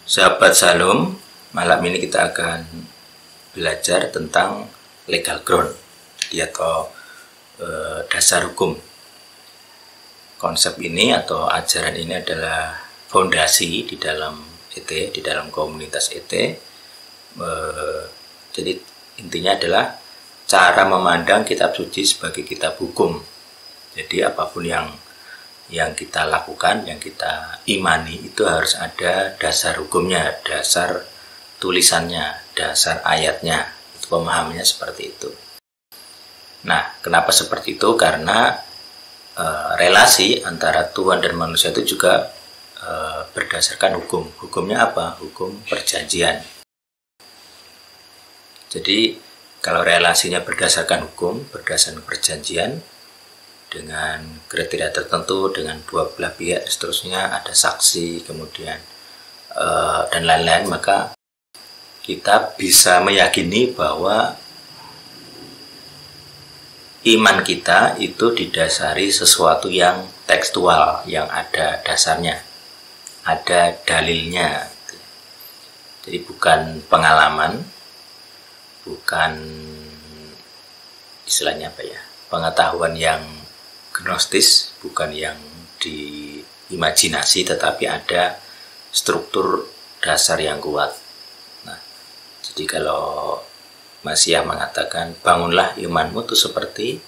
Sahabat Salam, malam ini kita akan belajar tentang legal ground, atau dasar hukum. Konsep ini atau ajaran ini adalah fondasi di dalam ET, di dalam komunitas ET. Jadi intinya adalah cara memandang kitab suci sebagai kitab hukum. Jadi apapun yang kita lakukan, yang kita imani itu harus ada dasar hukumnya, dasar tulisannya, dasar ayatnya. Itu pemahamannya seperti itu. Nah, kenapa seperti itu? Karena relasi antara Tuhan dan manusia itu juga berdasarkan hukum. Hukumnya apa? Hukum perjanjian. Jadi kalau relasinya berdasarkan hukum, berdasarkan perjanjian, dengan kriteria tertentu, dengan dua belah pihak, seterusnya ada saksi, kemudian dan lain-lain, maka kita bisa meyakini bahwa iman kita itu didasari sesuatu yang tekstual, yang ada dasarnya, ada dalilnya. Jadi bukan pengalaman, bukan istilahnya apa ya, pengetahuan yang gnostis, bukan yang diimajinasi, tetapi ada struktur dasar yang kuat. Nah, jadi kalau Masiah mengatakan bangunlah imanmu itu seperti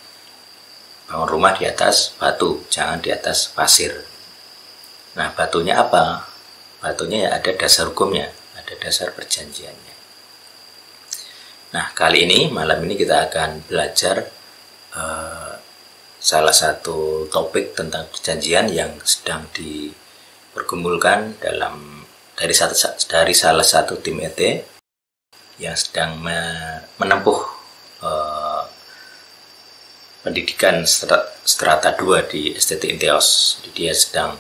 bangun rumah di atas batu, jangan di atas pasir. Nah, batunya apa? Batunya ya ada dasar hukumnya, ada dasar perjanjiannya. Nah, kali ini, malam ini kita akan belajar salah satu topik tentang perjanjian yang sedang dipergumulkan dari salah satu tim ET yang sedang menempuh pendidikan strata 2 di STT Inteos. Jadi dia sedang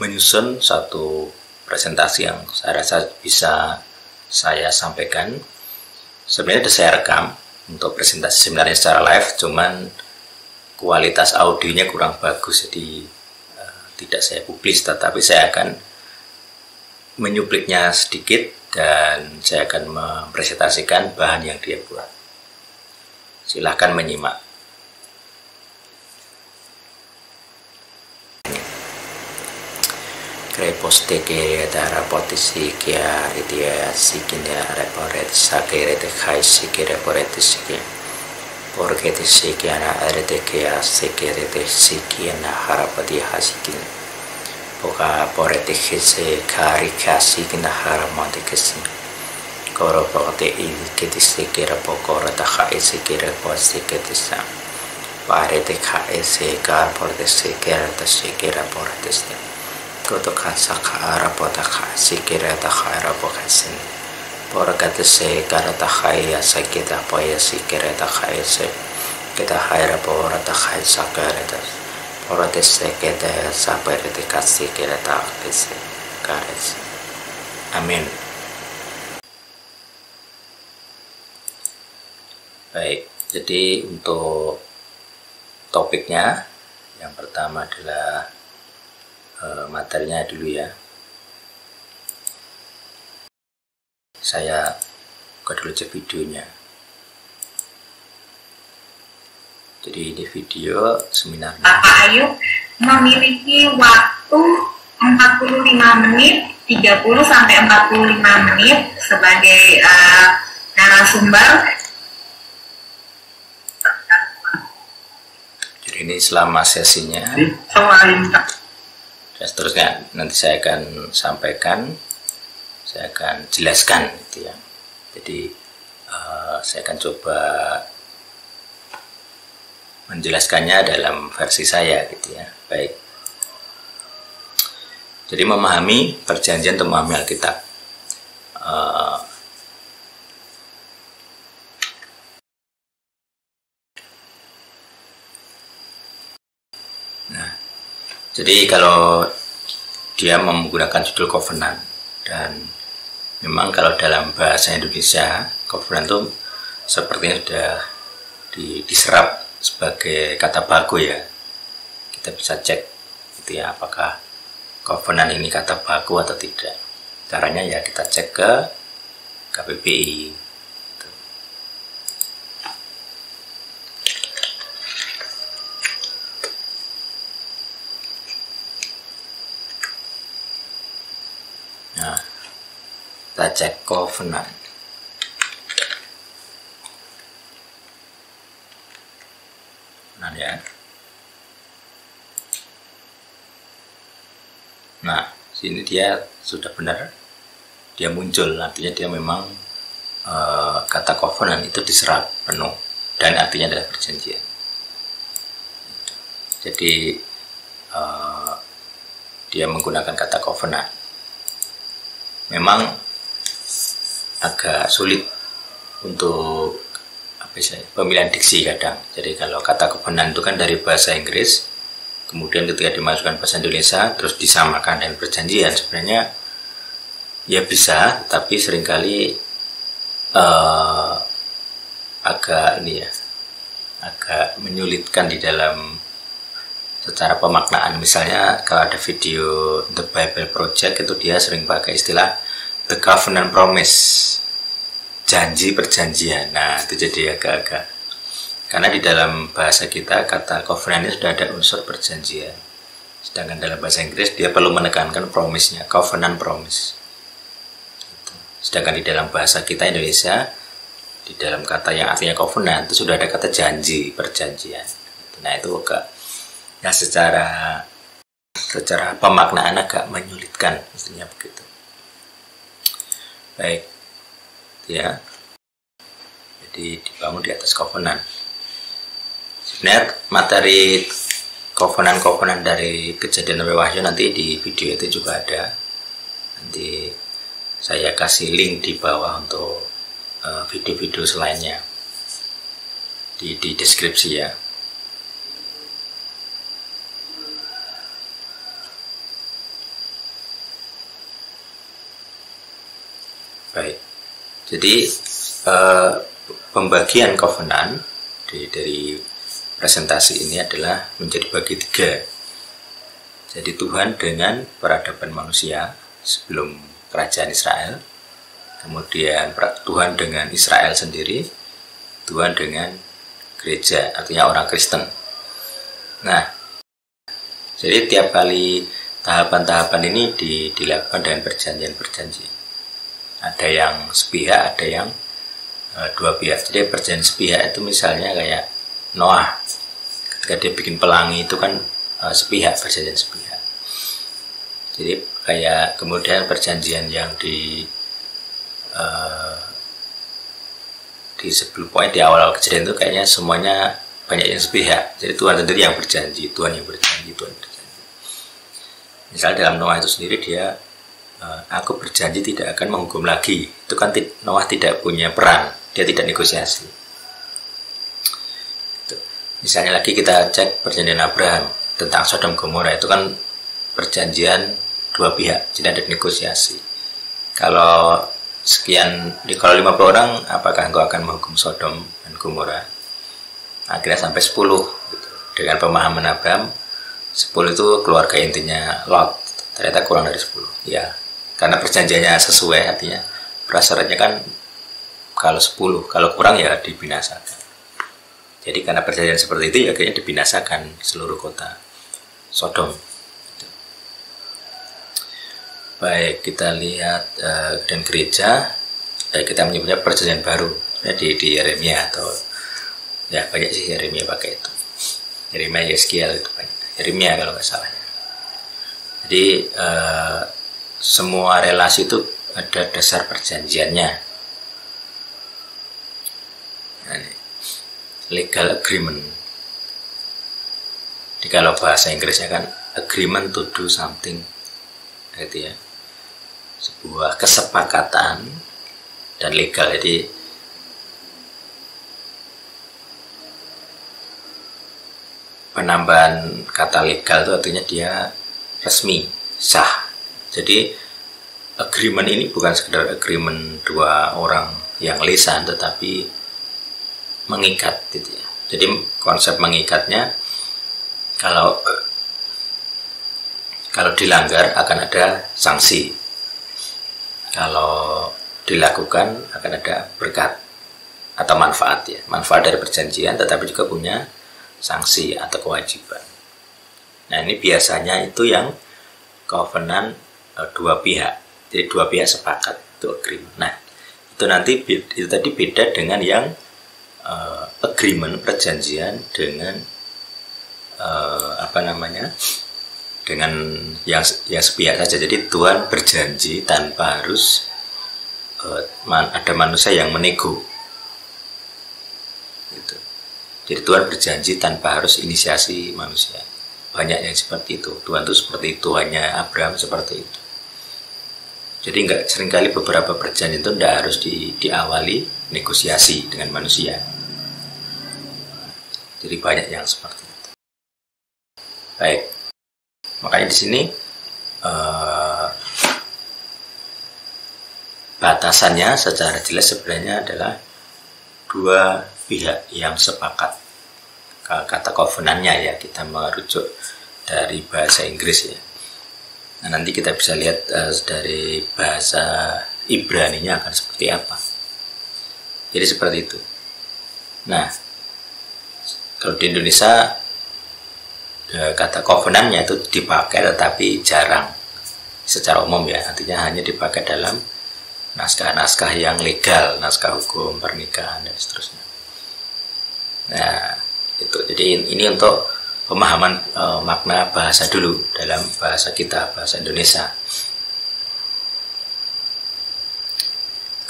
menyusun satu presentasi yang saya rasa bisa saya sampaikan. Sebenarnya sudah saya rekam untuk presentasi sebenarnya secara live, cuman kualitas audionya kurang bagus, jadi tidak saya publis, tetapi saya akan menyupliknya sedikit dan saya akan mempresentasikan bahan yang dia buat. Silahkan menyimak. Reposte che da rapotisi che ridia sikinda reporet sakere de khai sikere poret sikin porque te sikiana arete que sikere de sikiana harapati hasikin poka poret hese kari kasikina haramante kesin koro pote il que te sikere pokora ta khai sikere posikete sa parete khai se kar poret sikere ta sikere poret sta koto kasa khara pota khasi kira ta khara pokasin porakate se kara ta khaya sakita poya sikira ta khaya se kita khara pora ta khaya sakara ta porate se kita sapere te kasi kira ta kese kares. Amin. Baik, jadi untuk topiknya yang pertama adalah materinya dulu ya. Saya buka dulu aja videonya. Jadi ini video seminar. Bapak Ayub memiliki waktu 45 menit, 30 sampai 45 menit sebagai narasumber. Jadi ini selama sesinya. Dan seterusnya nanti saya akan sampaikan, saya akan jelaskan gitu ya. Jadi saya akan coba menjelaskannya dalam versi saya gitu ya. Baik. Jadi memahami perjanjian atau memahami Alkitab. Jadi kalau dia menggunakan judul covenant, dan memang kalau dalam bahasa Indonesia covenant itu sepertinya sudah diserap sebagai kata baku ya. Kita bisa cek gitu ya, apakah covenant ini kata baku atau tidak. Caranya ya kita cek ke KPPI. Nah, kita cek covenant. Nah ya. Nah, sini dia sudah benar, dia muncul, artinya dia memang kata covenant itu diserap penuh dan artinya adalah perjanjian. Jadi dia menggunakan kata covenant. Memang agak sulit untuk pemilihan diksi kadang. Jadi kalau kata covenant itu kan dari bahasa Inggris, kemudian ketika dimasukkan bahasa Indonesia terus disamakan dengan perjanjian, sebenarnya ya bisa, tapi seringkali agak agak menyulitkan di dalam secara pemaknaan. Misalnya kalau ada video The Bible Project, itu dia sering pakai istilah The Covenant Promise, janji perjanjian. Nah itu jadi agak-agak, karena di dalam bahasa kita kata covenant ini sudah ada unsur perjanjian, sedangkan dalam bahasa Inggris dia perlu menekankan promise-nya, covenant promise. Sedangkan di dalam bahasa kita Indonesia, di dalam kata yang artinya covenant itu sudah ada kata janji perjanjian. Nah itu agak ya secara pemaknaan agak menyulitkan, maksudnya begitu. Baik, ya. Jadi dibangun di atas covenant. Sebenarnya materi covenant dari Kejadian sampai Wahyu nanti di video itu juga ada. Nanti saya kasih link di bawah untuk video-video selainnya di deskripsi ya. Baik, jadi pembagian covenant dari presentasi ini adalah menjadi bagi 3. Jadi Tuhan dengan peradaban manusia sebelum kerajaan Israel, kemudian Tuhan dengan Israel sendiri, Tuhan dengan gereja, artinya orang Kristen. Nah, jadi tiap kali tahapan-tahapan ini dilakukan dengan perjanjian-perjanjian. Ada yang sepihak, ada yang dua pihak. Jadi perjanjian sepihak itu misalnya kayak Noah, ketika dia bikin pelangi itu kan sepihak, perjanjian sepihak. Jadi kayak kemudian perjanjian yang di sebelum poin di awal kejadian itu kayaknya semuanya banyak yang sepihak. Jadi Tuhan sendiri yang berjanji, Tuhan yang berjanji. Misalnya dalam Noah itu sendiri dia aku berjanji tidak akan menghukum lagi. Itu kan Noah tidak punya peran, dia tidak negosiasi. Misalnya lagi kita cek perjanjian Abraham tentang Sodom Gomora, itu kan perjanjian dua pihak, jadi ada negosiasi. Kalau kalau 50 orang, apakah engkau akan menghukum Sodom dan Gomora? Akhirnya sampai 10 gitu. Dengan pemahaman Abraham, 10 itu keluarga intinya Lot, ternyata kurang dari 10 ya, karena perjanjiannya sesuai, artinya prasyaratnya kan kalau 10, kalau kurang ya dibinasakan. Jadi karena perjanjian seperti itu, akhirnya dibinasakan seluruh kota Sodom. Baik, kita lihat dan gereja. Kita menyebutnya perjanjian baru. Di Yeremia atau ya banyak sih Yeremia pakai itu. Yeremia, Yeskiel itu banyak. Yeremia kalau nggak salah. Jadi semua relasi itu ada dasar perjanjiannya. Nah, legal agreement. Jadi kalau bahasa Inggrisnya kan agreement to do something, gitu ya, sebuah kesepakatan dan legal. Jadi penambahan kata legal itu artinya dia resmi, sah. Jadi agreement ini bukan sekedar agreement dua orang yang lisan, tetapi mengikat gitu ya. Jadi konsep mengikatnya, kalau dilanggar akan ada sanksi. kalau dilakukan akan ada berkat atau manfaat ya, manfaat dari perjanjian, tetapi juga punya sanksi atau kewajiban. Nah ini biasanya itu yang covenant dua pihak, jadi dua pihak sepakat itu agreement. Nah itu nanti itu tadi beda dengan yang agreement perjanjian dengan dengan yang sepihak saja. Jadi Tuhan berjanji tanpa harus ada manusia yang menego. Gitu. Jadi Tuhan berjanji tanpa harus inisiasi manusia. Banyak yang seperti itu. Tuhan itu seperti itu, hanya Abraham seperti itu. Jadi seringkali beberapa perjanjian itu tidak harus diawali negosiasi dengan manusia. Jadi banyak yang seperti itu. Baik, makanya di sini batasannya secara jelas sebenarnya adalah dua pihak yang sepakat. Kata covenantnya ya, kita merujuk dari bahasa Inggris ya. Nah, nanti kita bisa lihat dari bahasa Ibrani-nya akan seperti apa. Jadi seperti itu. Nah, kalau di Indonesia kata covenantnya itu dipakai tetapi jarang secara umum ya. Artinya hanya dipakai dalam naskah-naskah yang legal, naskah hukum pernikahan dan seterusnya. Nah, itu. Jadi ini untuk pemahaman makna bahasa dulu dalam bahasa kita, bahasa Indonesia.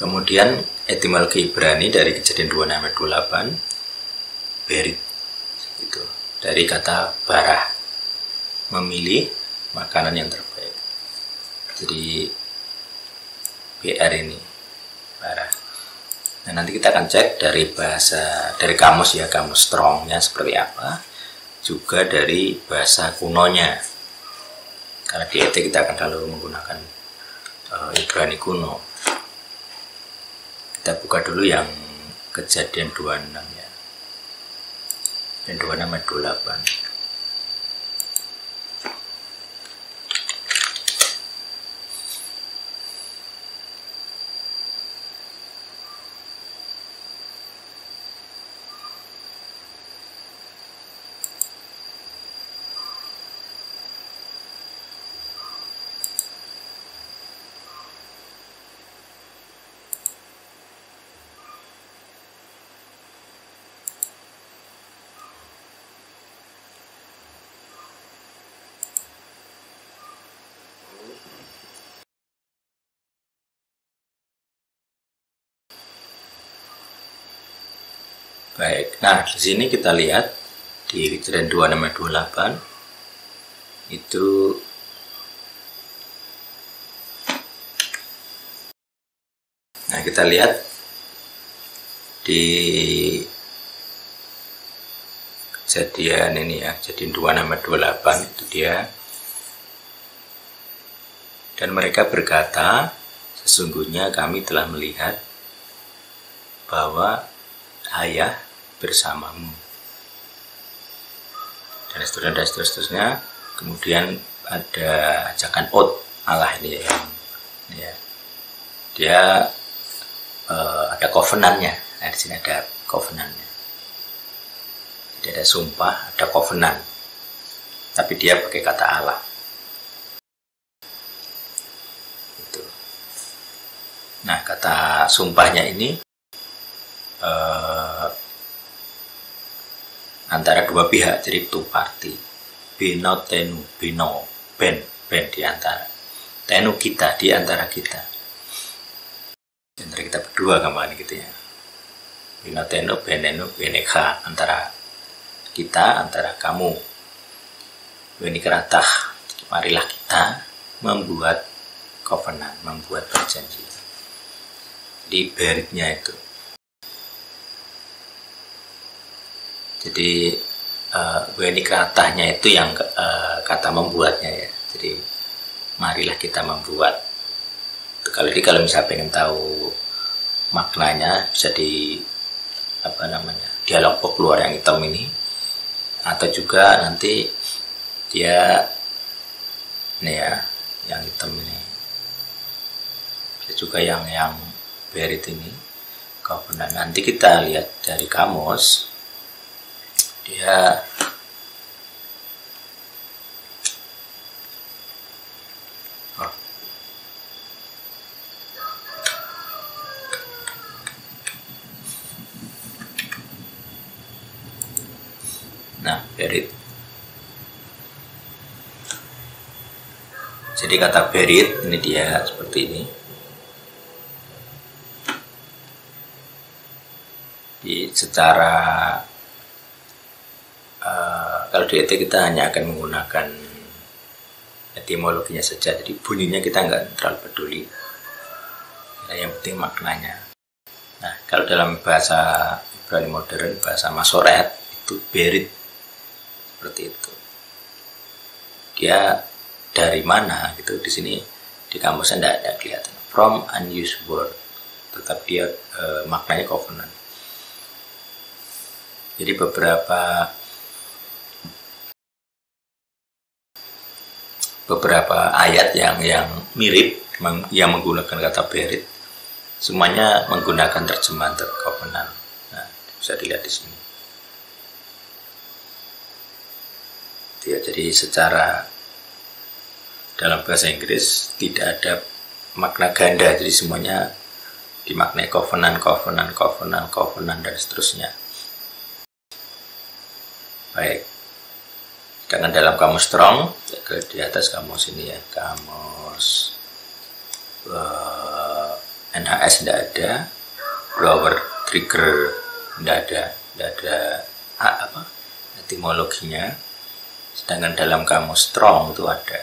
Kemudian etimologi Ibrani dari Kejadian 26-28 berit itu dari kata barah, memilih makanan yang terbaik. Jadi BR ini barah. Nah nanti kita akan cek dari dari kamus ya, kamus Strongnya seperti apa, juga dari bahasa kunonya. Karena di ET kita akan selalu menggunakan Ibrani kuno. Kita buka dulu yang Kejadian 26 ya. Dan 26-28. Baik, nah di sini kita lihat di Kejadian 26-28 itu nah kita lihat di kejadian ini ya, Kejadian 26-28 itu dia, dan mereka berkata, sesungguhnya kami telah melihat bahwa ayah bersamamu, dan seterusnya. Kemudian ada ajakan Allah ini ya. Dia ada covenantnya. Nah di sini ada covenantnya. Jadi ada sumpah, ada covenant. Tapi dia pakai kata Allah. Itu. Nah kata sumpahnya ini antara dua pihak, jadi two party. Beno tenu, beno, ben di antara. Tenu kita, di antara kita. Di antara kita berdua kemarin gitu ya. Beno tenu, benenu, beneka, antara kita, antara kamu. Benikeratah, marilah kita membuat covenant, membuat perjanjian. Di beritnya itu. Jadi wenikratahnya itu yang kata membuatnya ya. Jadi marilah kita membuat. Kalau misalnya pengen tahu maknanya bisa di dialog pop luar yang hitam ini, atau juga nanti dia ini ya yang hitam ini juga yang berit ini covenant. Nanti kita lihat dari kamus, dia berit. Jadi kata berit ini dia seperti ini. Secara kalau di etik kita hanya akan menggunakan etimologinya saja, jadi bunyinya kita nggak terlalu peduli, yang penting maknanya. Nah, kalau dalam bahasa Ibrani modern, bahasa Masoret, itu berit seperti itu. Dia dari mana gitu, di sini di kamusnya tidak ada kelihatan. From unused word, tetap dia maknanya covenant. Jadi beberapa ayat yang mirip yang menggunakan kata berit, semuanya menggunakan terjemahan covenant. Nah, bisa dilihat di sini. Ya, jadi secara dalam bahasa Inggris tidak ada makna ganda, jadi semuanya dimaknai covenant dan seterusnya. Baik, karena dalam kamus Strong, di atas kamus ini ya, kamus NHS tidak ada, blower trigger tidak ada etimologinya. Sedangkan dalam kamus Strong itu ada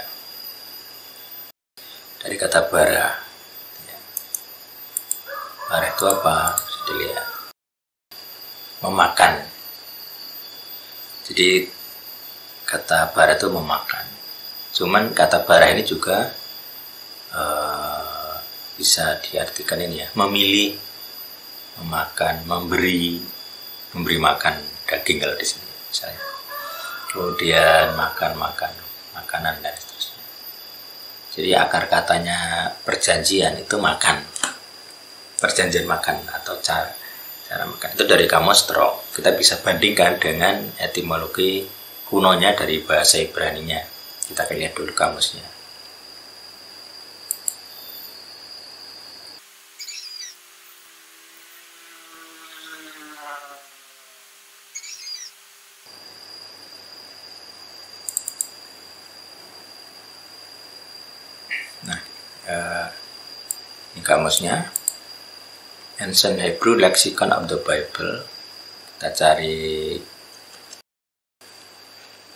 dari kata bara. Bara itu apa? Bisa dilihat, memakan. Jadi kata bara itu memakan. Cuman kata bara ini juga bisa diartikan ini ya, memilih, memakan, memberi makan daging kalau di sini misalnya. Kemudian makanan dan seterusnya. Jadi akar katanya perjanjian itu makan, perjanjian makan atau cara makan itu dari kamus Strong. Kita bisa bandingkan dengan etimologi kunonya dari bahasa Ibraninya. Kita akan lihat dulu kamusnya. Nah, ini kamusnya. Ancient Hebrew Lexicon of the Bible. Kita cari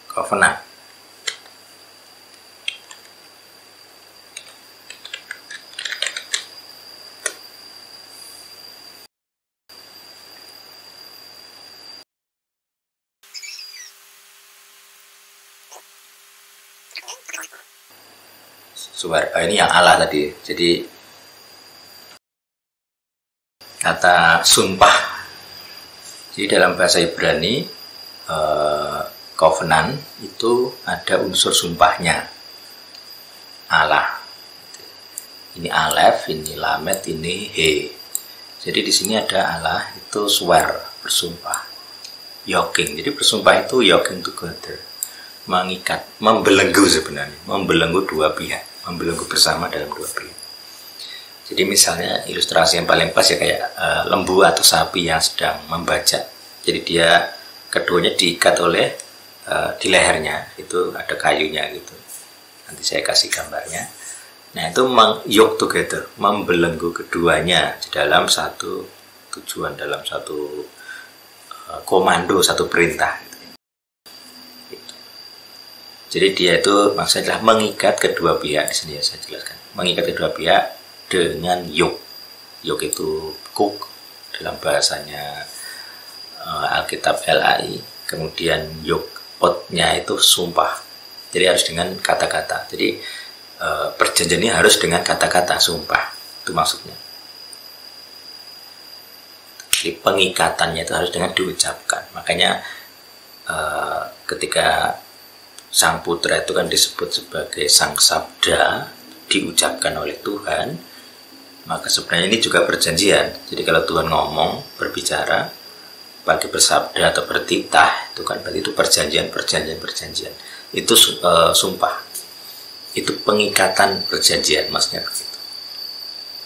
covenant. Ini yang Allah tadi. Jadi kata sumpah. Jadi dalam bahasa Ibrani covenant itu ada unsur sumpahnya. Allah. Ini Aleph, ini Lamet, ini He. Jadi di sini ada Allah itu swear, bersumpah. Yoking. Jadi bersumpah itu yoking together. Mengikat, membelenggu sebenarnya, membelenggu dua pihak, membelenggu bersama dalam dua pihak. Jadi misalnya ilustrasi yang paling pas ya kayak lembu atau sapi yang sedang membajak. Jadi dia keduanya diikat oleh di lehernya, itu ada kayunya gitu. Nanti saya kasih gambarnya. Nah itu yoke together, membelenggu keduanya di dalam satu tujuan, dalam satu komando, satu perintah. Jadi dia itu maksudnya mengikat kedua pihak. Di sini ya saya jelaskan. Mengikat kedua pihak dengan yoke. Yoke itu kuk dalam bahasanya Alkitab LAI. Kemudian yoke otnya itu sumpah. Jadi harus dengan kata-kata. Jadi perjanjian ini harus dengan kata-kata sumpah. Itu maksudnya. Jadi pengikatannya itu harus dengan diucapkan. Makanya ketika Sang Putra itu kan disebut sebagai Sang Sabda, diucapkan oleh Tuhan. maka sebenarnya ini juga perjanjian. Jadi kalau Tuhan ngomong, berbicara, pakai bersabda atau bertitah, itu kan berarti itu perjanjian. Itu sumpah. Itu pengikatan perjanjian, maksudnya begitu.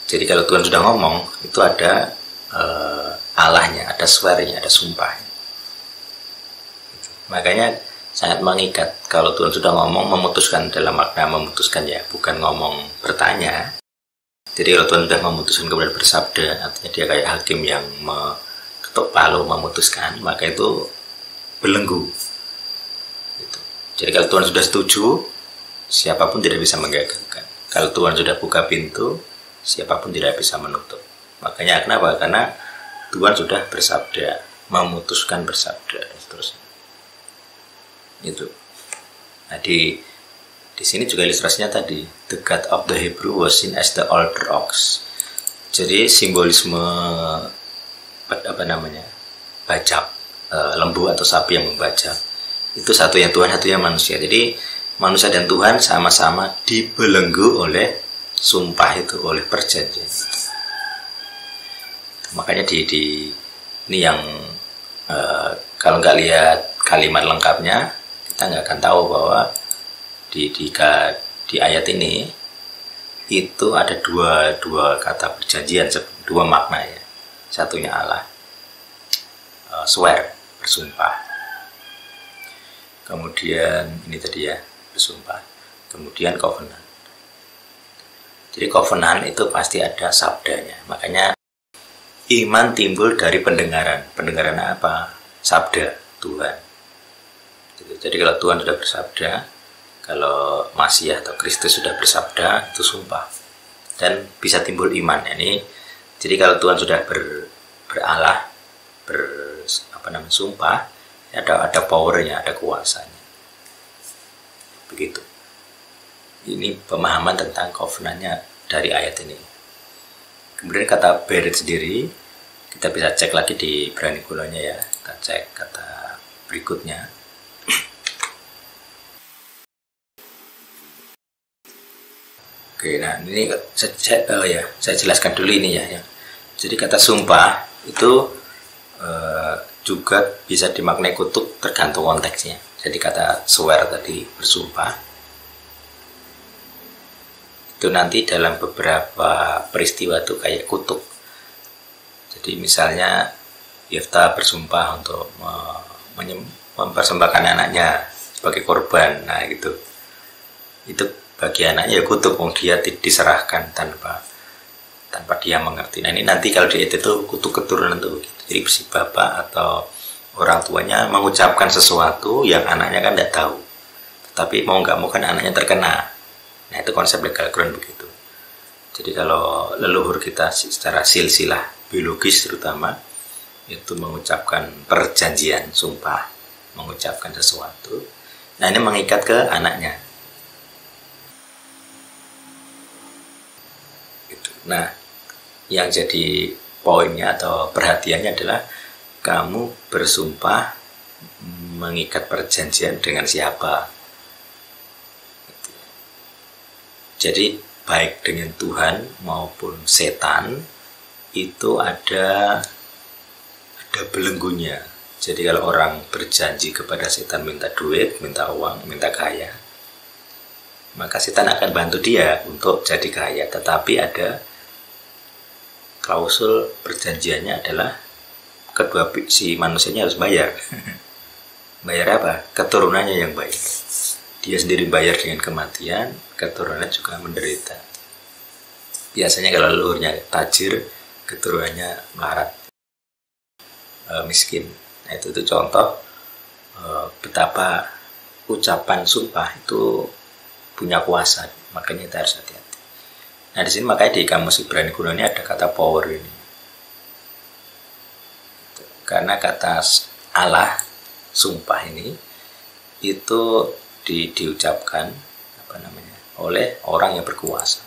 Jadi kalau Tuhan sudah ngomong, itu ada Allahnya, ada swearnya, ada sumpahnya. Makanya sangat mengikat. Kalau Tuhan sudah ngomong, memutuskan dalam makna memutuskan ya, bukan ngomong bertanya. Jadi kalau Tuhan sudah memutuskan kemudian bersabda, artinya dia kayak hakim yang ketok palu memutuskan, maka itu belenggu. Gitu. Jadi kalau Tuhan sudah setuju, siapapun tidak bisa menggagalkan. Kalau Tuhan sudah buka pintu, siapapun tidak bisa menutup. Makanya kenapa? Karena Tuhan sudah bersabda, memutuskan bersabda, dan seterusnya. Itu. Nah di sini juga ilustrasinya tadi, the God of the Hebrew was seen as the altar ox. Jadi simbolisme bajak, lembu atau sapi yang membajak, itu satunya Tuhan, satunya manusia. Jadi manusia dan Tuhan sama-sama dibelenggu oleh sumpah itu, oleh perjanjian. Makanya di ini yang kalau nggak lihat kalimat lengkapnya, kita nggak akan tahu bahwa di ayat ini itu ada dua kata perjanjian, dua makna ya. Satunya Allah, swear, bersumpah. Kemudian ini tadi ya, bersumpah. Kemudian covenant. Jadi covenant itu pasti ada sabdanya. Makanya iman timbul dari pendengaran. Pendengaran apa? Sabda Tuhan. Jadi kalau Tuhan sudah bersabda, kalau Masiah atau Kristus sudah bersabda, itu sumpah. Dan bisa timbul iman. Jadi kalau Tuhan sudah beralah, sumpah, ada powernya, ada kuasanya. Begitu. Ini pemahaman tentang covenantnya dari ayat ini. Kemudian kata berit sendiri, kita bisa cek lagi di Ibrani Kunonya ya. Kita cek kata berikutnya. Oke, nah ini saya jelaskan dulu ini ya. Jadi kata sumpah itu juga bisa dimaknai kutuk tergantung konteksnya. Jadi kata swear tadi, bersumpah, itu nanti dalam beberapa peristiwa itu kayak kutuk. Jadi misalnya Yefta bersumpah untuk mempersembahkan anaknya sebagai korban, nah gitu. Itu bagi anaknya ya kutuk, dia diserahkan tanpa dia mengerti. Nah ini nanti kalau di itu kutuk keturunan tuh begitu. Jadi si bapak atau orang tuanya mengucapkan sesuatu yang anaknya kan tidak tahu, tetapi mau nggak mau kan anaknya terkena. Nah itu konsep legal ground begitu. Jadi kalau leluhur kita secara silsilah biologis terutama itu mengucapkan perjanjian, sumpah, mengucapkan sesuatu, nah ini mengikat ke anaknya. Gitu. Nah yang jadi poinnya atau perhatiannya adalah kamu bersumpah mengikat perjanjian dengan siapa. Jadi baik dengan Tuhan maupun setan itu ada belenggunya. Jadi kalau orang berjanji kepada setan minta duit, minta uang, minta kaya, maka setan akan bantu dia untuk jadi kaya. Tetapi ada klausul perjanjiannya adalah kedua si manusianya harus bayar. Bayar apa? Keturunannya yang baik. Dia sendiri bayar dengan kematian, keturunannya juga menderita. Biasanya kalau leluhurnya tajir, keturunannya melarat, miskin. Nah itu contoh betapa ucapan sumpah itu punya kuasa. Makanya kita harus hati-hati. Nah di sini makanya di kamus Ibrani Kuno ini ada kata power ini. Karena kata Allah, sumpah ini itu diucapkan oleh orang yang berkuasa.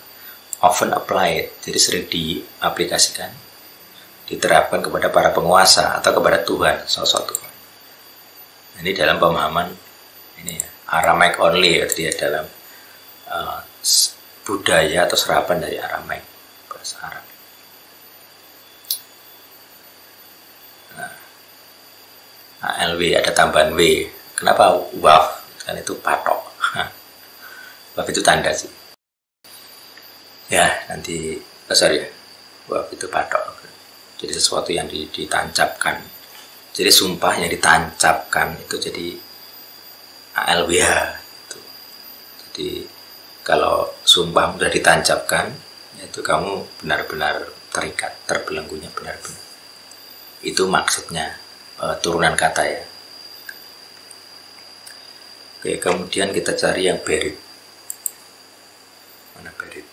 Often applied, jadi sering diaplikasikan, diterapkan kepada para penguasa atau kepada Tuhan, sosok Tuhan. Ini dalam pemahaman ini ya, Aramaic only ya, dalam budaya atau serapan dari Aramaic bahasa Arab. Nah, ALW ada tambahan W. Kenapa waf? Kan itu patok. Waf itu tanda sih. Ya, nanti sorry ya. Waf itu patok. Jadi sesuatu yang ditancapkan. Jadi sumpah yang ditancapkan itu jadi ALWH itu. Jadi kalau sumpah sudah ditancapkan, itu kamu benar-benar terikat, terbelenggunya benar-benar. Itu maksudnya turunan kata ya. Oke, kemudian kita cari yang berit. Mana berit?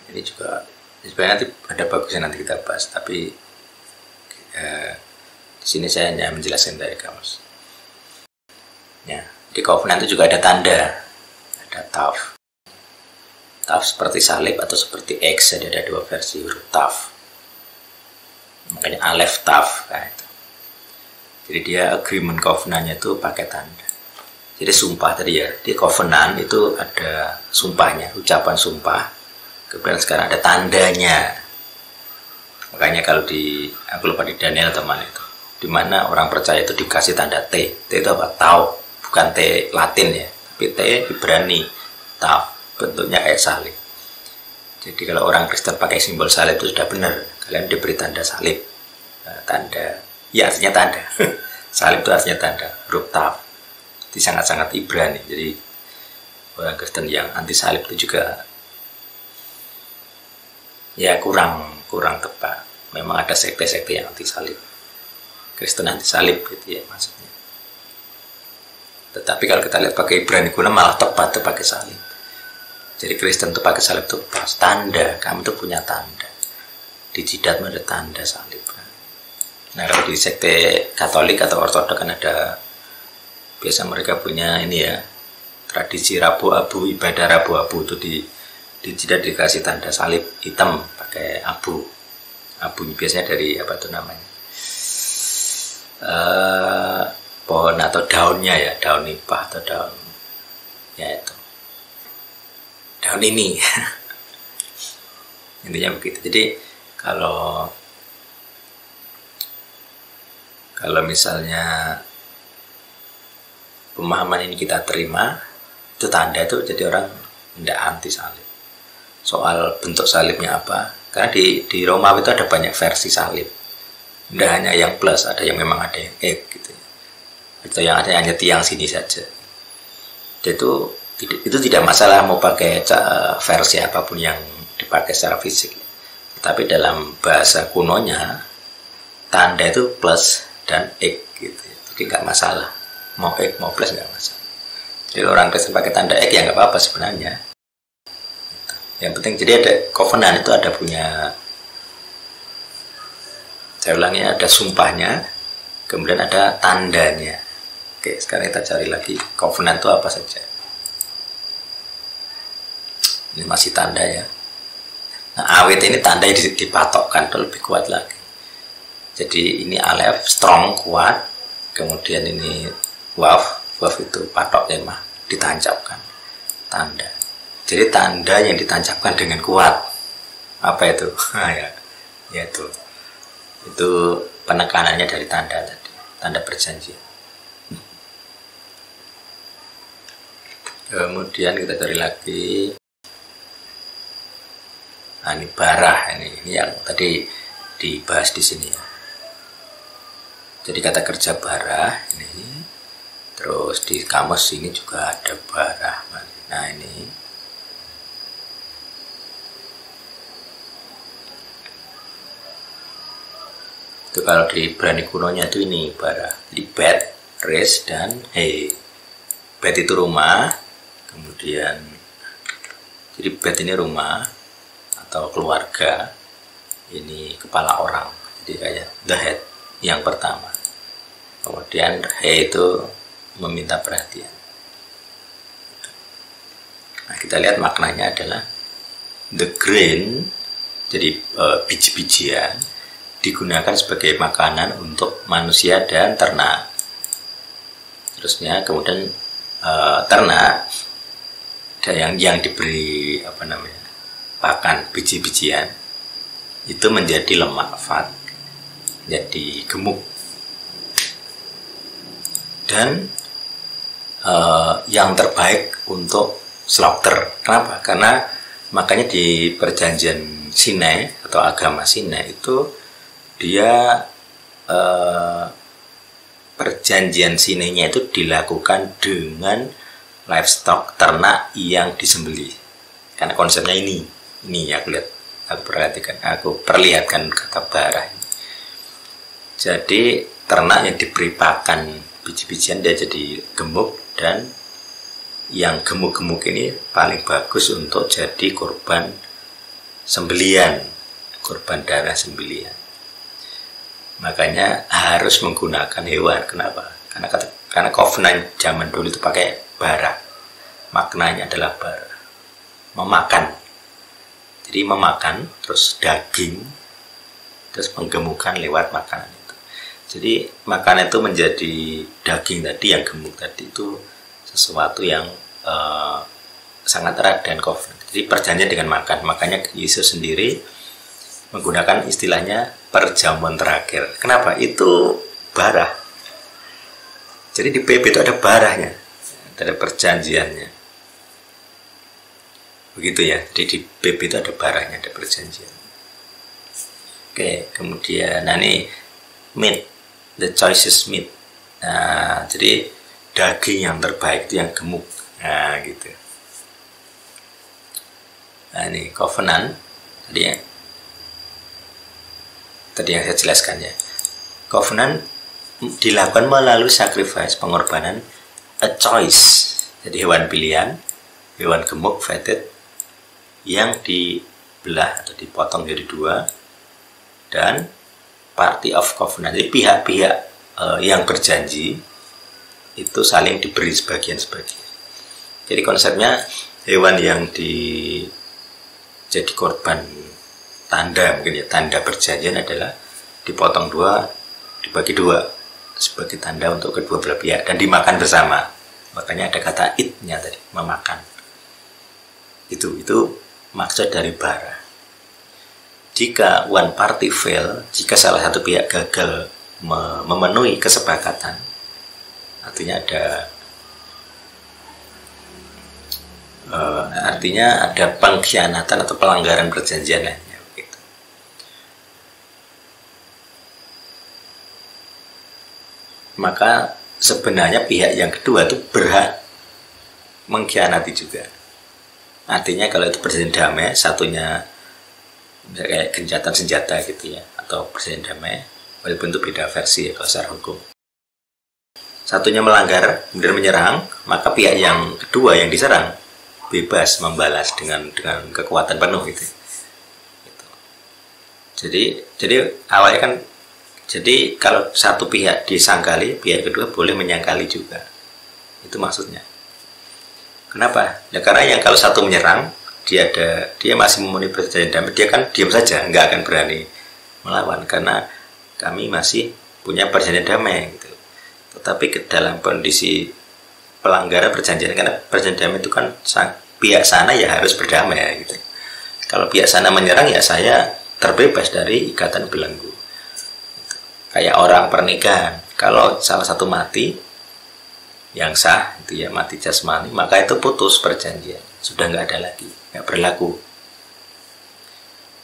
Ini juga sebenarnya nanti ada bagusnya, nanti kita bahas, tapi di sini saya hanya menjelaskan dari kamus. Ya, di covenant itu juga ada tanda, ada taf. Taf seperti salib atau seperti X, jadi ada dua versi huruf taf. Makanya alef taf, nah itu. Jadi dia agreement covenantnya itu pakai tanda. Jadi sumpah tadi ya, di covenant itu ada sumpahnya, ucapan sumpah. Kemudian sekarang ada tandanya. Makanya kalau aku lupa di Daniel teman itu, di mana orang percaya itu dikasih tanda T. T itu apa? Tau, bukan T Latin ya, tapi T Ibrani, tau. Bentuknya kayak salib. Jadi kalau orang Kristen pakai simbol salib itu sudah benar. Kalian diberi tanda salib, tanda, ya artinya tanda. Salib itu artinya tanda, huruf taf. Itu sangat-sangat Ibrani. Jadi orang Kristen yang anti salib itu juga ya kurang tepat. Memang ada sekte-sekte yang anti salib, Kristen anti salib gitu ya maksudnya. Tetapi kalau kita lihat pakai Ibrani kuno malah tepat tuh pakai salib. Jadi Kristen tuh pakai salib tuh pas tanda, kamu tuh punya tanda. Di jidatmu ada tanda salib. Nah kalau di sekte Katolik atau Ortodok kan ada, biasa mereka punya ini ya, tradisi Rabu Abu, ibadah Rabu Abu itu di jidat dikasih tanda salib hitam pakai abu. Abunya biasanya dari apa tuh namanya, pohon atau daunnya ya, daun nipah atau daun ya itu, daun ini. Intinya begitu. Jadi kalau misalnya pemahaman ini kita terima, itu tanda itu jadi orang tidak anti salib. Soal bentuk salibnya apa, karena di Romawi itu ada banyak versi salib. Tidak hanya yang plus, ada yang memang ada yang X gitu. Atau yang ada hanya tiang sini saja. Itu tidak masalah mau pakai versi apapun yang dipakai secara fisik. Tapi dalam bahasa kunonya, tanda itu plus dan X gitu. Jadi nggak masalah. Mau X mau plus nggak masalah. Jadi orang Kristen pakai tanda X ya nggak apa-apa sebenarnya. Yang penting jadi ada covenant itu ada punya, saya ulangi, ada sumpahnya, kemudian ada tandanya. Oke, sekarang kita cari lagi covenant itu apa saja. Ini masih tanda ya. Nah, awet ini tanda yang dipatokkan itu lebih kuat lagi. Jadi ini alef strong kuat, kemudian ini waf itu patoknya mah ditancapkan tanda. Jadi tanda yang ditancapkan dengan kuat. Apa itu? ya itu penekanannya dari tanda tadi, tanda perjanjian. Kemudian kita cari lagi. Nah, ini barah, ini yang tadi dibahas di sini ya. Jadi kata kerja barah ini, terus di kamus ini juga ada barah. Nah ini itu kalau di Ibrani kunonya itu ini barah. Jadi bet, res dan he. Bet itu rumah, kemudian jadi bet ini rumah atau keluarga, ini kepala orang. Jadi kayak the head yang pertama. Kemudian he itu meminta perhatian. Nah, kita lihat maknanya adalah the grain, jadi biji-bijian digunakan sebagai makanan untuk manusia dan ternak. Terusnya kemudian ternak ada yang diberi apa namanya pakan biji-bijian itu menjadi lemak fat, jadi gemuk. Dan yang terbaik untuk slaughter. Kenapa? Karena makanya di perjanjian Sinai atau agama Sinai itu dia perjanjian Sinainya itu dilakukan dengan livestock, ternak yang disembelih. Karena konsepnya ini aku perlihatkan kata bara. Jadi ternak yang diberi pakan biji-bijian dia jadi gemuk, dan yang gemuk-gemuk ini paling bagus untuk jadi korban sembelian, korban darah sembelian. Makanya harus menggunakan hewan. Kenapa? Karena covenant zaman dulu itu pakai bara. Maknanya adalah bara, memakan. Jadi memakan, terus daging, terus menggemukkan lewat makanan itu. Jadi makanan itu menjadi daging tadi yang gemuk tadi itu sesuatu yang sangat erat dengan covenant. Jadi perjanjian dengan makan. Makanya Yesus sendiri menggunakan istilahnya perjamuan terakhir. Kenapa? Itu bara. Jadi di PB itu ada barahnya, ada perjanjiannya. Begitu ya. Jadi di PB itu ada barahnya, ada perjanjian. Oke, kemudian ini meat, the choicest meat. Nah, jadi daging yang terbaik itu yang gemuk. Nah, gitu. Nah, ini covenant tadi yang saya jelaskan ya. Covenant dilakukan melalui sacrifice, pengorbanan, a choice. Jadi hewan pilihan, hewan gemuk, fatted, yang dibelah atau dipotong jadi dua, dan party of covenant. Jadi pihak-pihak yang berjanji itu saling diberi sebagian-sebagian. Jadi konsepnya hewan yang jadi korban tanda, mungkin ya, tanda perjanjian adalah dipotong dua, dibagi dua sebagai tanda untuk kedua belah pihak dan dimakan bersama. Makanya ada kata eat-nya tadi, memakan. Itu maksud dari bara. Jika one party fail, jika salah satu pihak gagal memenuhi kesepakatan, artinya ada pengkhianatan atau pelanggaran perjanjian lainnya. Begitu. Maka sebenarnya pihak yang kedua itu berhak mengkhianati juga. Artinya kalau itu perjanjian damai, satunya kayak gencatan senjata gitu ya, atau perjanjian damai, walaupun itu beda versi ya kalau secara hukum. Satunya melanggar, kemudian menyerang, maka pihak yang kedua yang diserang bebas membalas dengan kekuatan penuh gitu. Jadi awalnya kan, jadi kalau satu pihak disangkali, pihak kedua boleh menyangkali juga. Itu maksudnya. Kenapa? Ya karena yang kalau satu menyerang, dia masih memenuhi perjanjian damai, dia kan diam saja, nggak akan berani melawan karena kami masih punya perjanjian damai gitu. Tetapi dalam kondisi pelanggaran perjanjian, karena perjanjian damai itu kan pihak sana ya harus berdamai gitu. Kalau pihak sana menyerang ya saya terbebas dari ikatan belenggu. Gitu. Kayak orang pernikahan, kalau salah satu mati yang sah itu ya mati jasmani, maka itu putus perjanjian, sudah nggak ada lagi, nggak berlaku.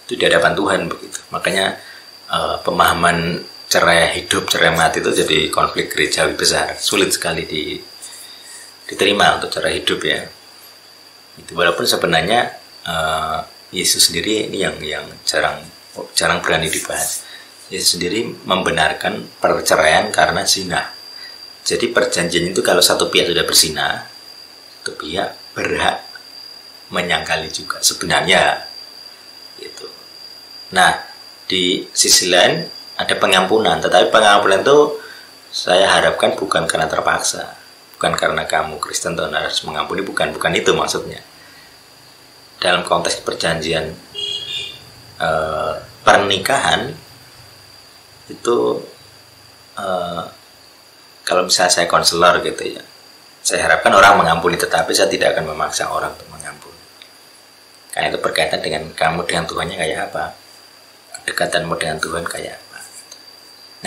Itu di hadapan Tuhan begitu. Makanya pemahaman cerai hidup, cerai mati itu jadi konflik gerejawi besar, sulit sekali diterima untuk cerai hidup ya. Itu walaupun sebenarnya Yesus sendiri ini yang jarang berani dibahas. Yesus sendiri membenarkan perceraian karena zina. Jadi perjanjian itu kalau satu pihak sudah berzina, satu pihak berhak menyangkali juga sebenarnya gitu. Nah, di sisi lain ada pengampunan, tetapi pengampunan itu saya harapkan bukan karena terpaksa, bukan karena kamu Kristen Tuhan harus mengampuni, bukan itu maksudnya. Dalam konteks perjanjian pernikahan itu kalau misalnya saya konselor gitu ya, saya harapkan orang mengampuni, tetapi saya tidak akan memaksa orang untuk mengampuni. Karena itu berkaitan dengan kamu dengan Tuhannya kayak apa, kedekatanmu dengan Tuhan kayak apa.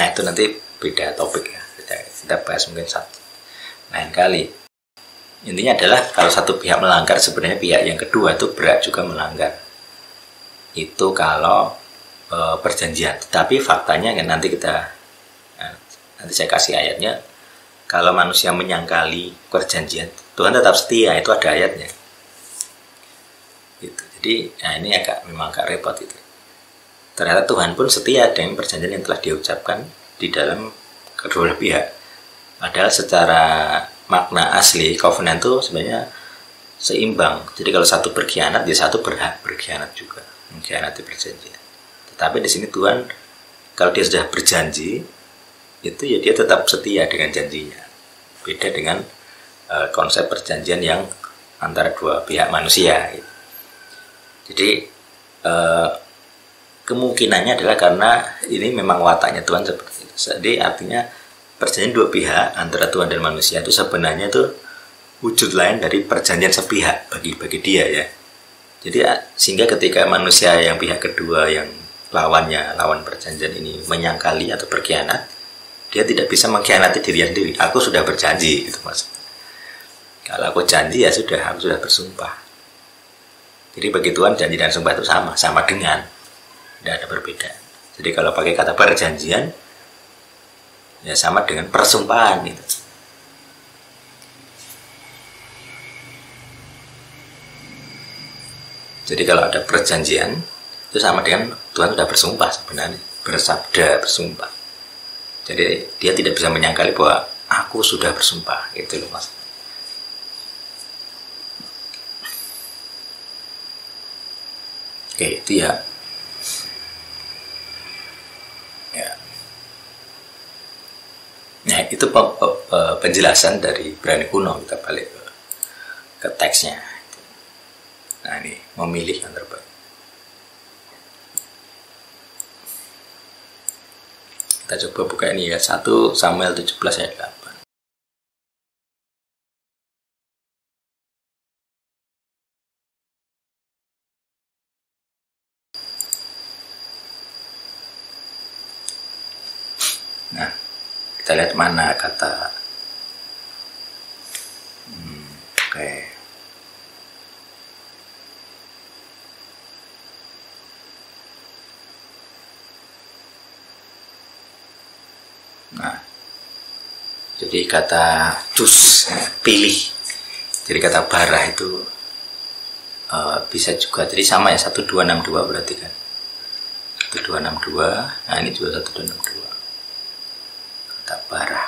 Nah itu nanti beda topik ya, kita bahas mungkin satu lain kali. Intinya adalah kalau satu pihak melanggar, sebenarnya pihak yang kedua itu berat juga melanggar. Itu kalau perjanjian. Tapi faktanya kan nanti saya kasih ayatnya. Kalau manusia menyangkali perjanjian, Tuhan tetap setia, itu ada ayatnya. Gitu. Jadi ini memang agak repot itu. Ternyata Tuhan pun setia dengan perjanjian yang telah diucapkan di dalam kedua pihak. Padahal secara makna asli covenant itu sebenarnya seimbang. Jadi kalau satu berkhianat, dia satu berhak berkhianat juga, mengkhianati perjanjian. Tetapi di sini Tuhan, kalau dia sudah berjanji, itu ya dia tetap setia dengan janjinya. Beda dengan konsep perjanjian yang antara dua pihak manusia gitu. Jadi kemungkinannya adalah karena ini memang wataknya Tuhan seperti itu. Jadi artinya perjanjian dua pihak antara Tuhan dan manusia itu sebenarnya itu wujud lain dari perjanjian sepihak bagi dia ya. Jadi sehingga ketika manusia yang pihak kedua yang lawan perjanjian ini menyangkali atau berkhianat, dia tidak bisa mengkhianati dirinya sendiri. Aku sudah berjanji gitu mas. Kalau aku janji ya sudah, aku sudah bersumpah. Jadi bagi Tuhan janji dan sumpah itu sama dengan, tidak ada perbedaan. Jadi kalau pakai kata perjanjian, ya sama dengan persumpahan itu. Jadi kalau ada perjanjian, itu sama dengan Tuhan sudah bersumpah sebenarnya, bersabda, bersumpah. Jadi dia tidak bisa menyangkali bahwa aku sudah bersumpah, gitu loh mas. Oke, itu ya. Nah itu penjelasan dari Ibrani kuno. Kita balik ke teksnya. Nah ini memilih yang terbaik. Kita coba buka ini ya, 1 Samuel 17 ayat 8. Nah, kita lihat mana kata oke. Nah, jadi kata cus, pilih. Jadi kata barah itu bisa juga. Jadi sama ya, 1262 berarti kan. 1262. Nah ini juga 1262. Kata barah.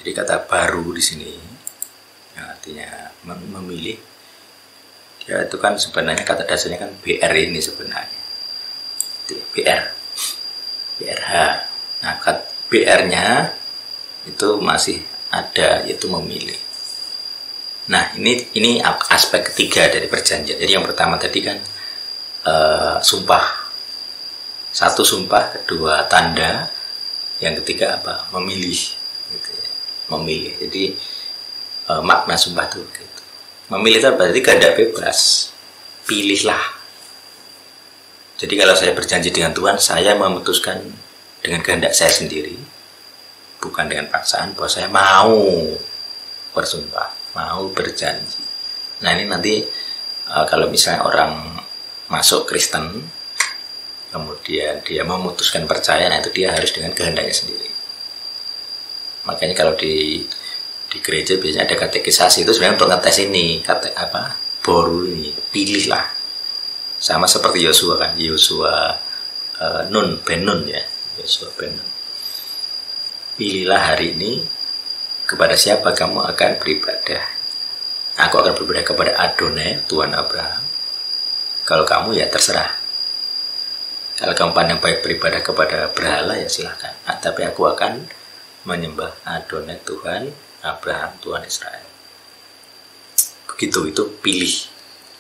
Jadi kata baru di sini, yang artinya memilih. Ya itu kan sebenarnya kata dasarnya kan BR ini sebenarnya. BRH. Nah, kata BR-nya itu masih ada, yaitu memilih. Nah, ini aspek ketiga dari perjanjian. Jadi yang pertama tadi kan sumpah. 1 sumpah, 2 tanda, yang ketiga apa? Memilih. Gitu ya. Memilih. Jadi makna sumpah itu gitu. Memilih itu berarti kehendak bebas. Pilihlah. Jadi kalau saya berjanji dengan Tuhan, saya memutuskan dengan kehendak saya sendiri, bukan dengan paksaan, bahwa saya mau bersumpah, mau berjanji. Nah ini nanti kalau misalnya orang masuk Kristen, kemudian dia memutuskan percaya, nah itu dia harus dengan kehendaknya sendiri. Makanya kalau di gereja biasanya ada katekisasi, itu sebenarnya untuk ngetes ini, boru ini, pilihlah. Sama seperti Yosua kan, Ben Nun ya, Yosua Ben Nun. Pilihlah hari ini kepada siapa kamu akan beribadah. Aku akan beribadah kepada Adonai, Tuhan Abraham. Kalau kamu ya terserah. Kalau kamu pandang baik beribadah kepada berhala ya silahkan. Tapi aku akan menyembah Adonai, Tuhan Abraham, Tuhan Israel. Begitu, itu pilih,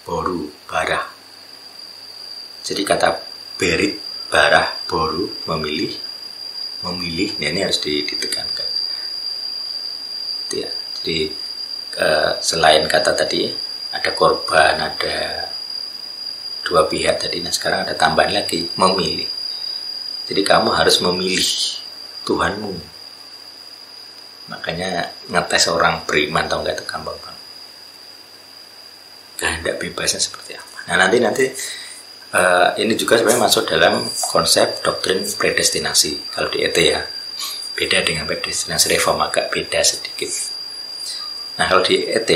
boru, barah. Jadi kata berit, barah, boru, memilih, nah ini harus ditekankan. Itu ya. Jadi selain kata tadi ada korban, ada dua pihak tadi, nah sekarang ada tambahan lagi, memilih. Jadi kamu harus memilih Tuhanmu. Makanya ngetes orang beriman, tau nggak, itu gampang banget. Kehendak bebasnya seperti apa. Nah nanti ini juga sebenarnya masuk dalam konsep doktrin predestinasi. Kalau di ET ya beda dengan predestinasi reform, agak beda sedikit. Nah kalau di ET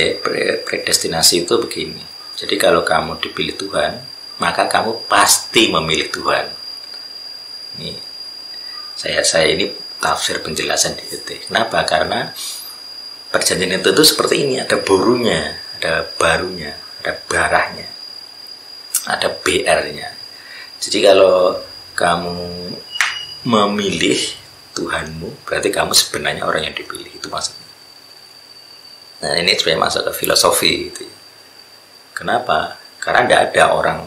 predestinasi itu begini. Jadi kalau kamu dipilih Tuhan, maka kamu pasti memilih Tuhan. Ini saya ini tafsir penjelasan di ET. Kenapa? Karena perjanjian itu seperti ini, ada borunya, ada barunya, ada barahnya, ada BR-nya. Jadi kalau kamu memilih Tuhanmu, berarti kamu sebenarnya orang yang dipilih, itu maksudnya. Nah ini sebenarnya masuk ke filosofi gitu. Kenapa? Karena tidak ada orang